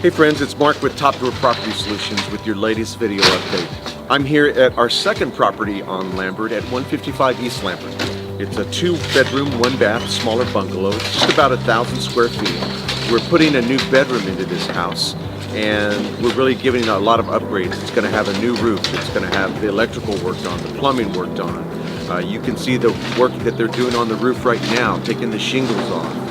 Hey friends, it's Mark with Top Door Property Solutions with your latest video update. I'm here at our second property on Lambert at 155 East Lambert. It's a 2-bedroom, 1-bath, smaller bungalow. It's just about 1,000 square feet. We're putting a new bedroom into this house and we're really giving it a lot of upgrades. It's going to have a new roof. It's going to have the electrical worked on, the plumbing worked on. You can see the work that they're doing on the roof right now, taking the shingles off.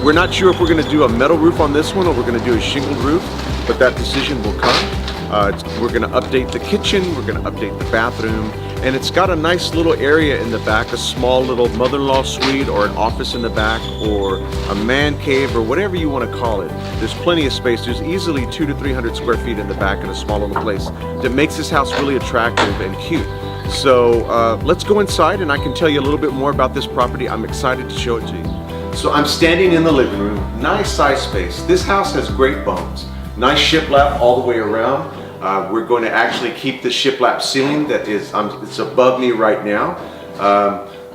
We're not sure if we're going to do a metal roof on this one or we're going to do a shingled roof, but that decision will come. We're going to update the kitchen, we're going to update the bathroom, and it's got a nice little area in the back, a small little mother-in-law suite or an office in the back or a man cave or whatever you want to call it. There's plenty of space. There's easily 200 to 300 square feet in the back in a small little place that makes this house really attractive and cute. So let's go inside and I can tell you a little bit more about this property. I'm excited to show it to you. So I'm standing in the living room, nice size space. This house has great bones. Nice shiplap all the way around. We're going to actually keep the shiplap ceiling that is, it's above me right now.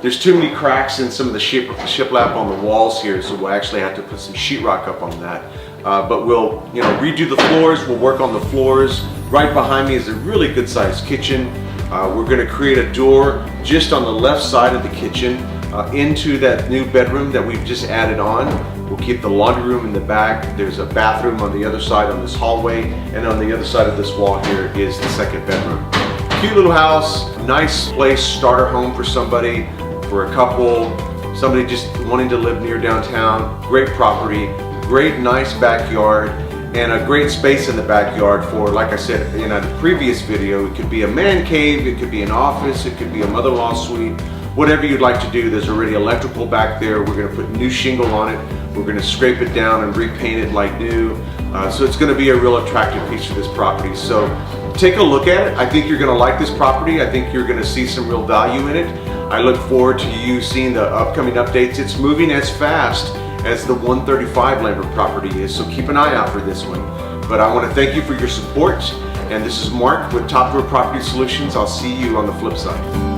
There's too many cracks in some of the shiplap on the walls here, so we'll actually have to put some sheetrock up on that. But we'll redo the floors, we'll work on the floors. Right behind me is a really good sized kitchen. We're going to create a door just on the left side of the kitchen into that new bedroom that we've just added on. We'll keep the laundry room in the back. There's a bathroom on the other side on this hallway, and on the other side of this wall here is the second bedroom. Cute little house, nice place, starter home for somebody, for a couple, somebody just wanting to live near downtown. Great property, great nice backyard, and a great space in the backyard for, like I said in a previous video, it could be a man cave, it could be an office, it could be a mother-in-law suite. Whatever you'd like to do, there's already electrical back there. We're going to put new shingle on it. We're going to scrape it down and repaint it like new. So it's going to be a real attractive piece of this property. So take a look at it. I think you're going to like this property. I think you're going to see some real value in it. I look forward to you seeing the upcoming updates. It's moving as fast as the 135 Lambert property is, so keep an eye out for this one. But I want to thank you for your support. And this is Mark with Top Door Property Solutions. I'll see you on the flip side.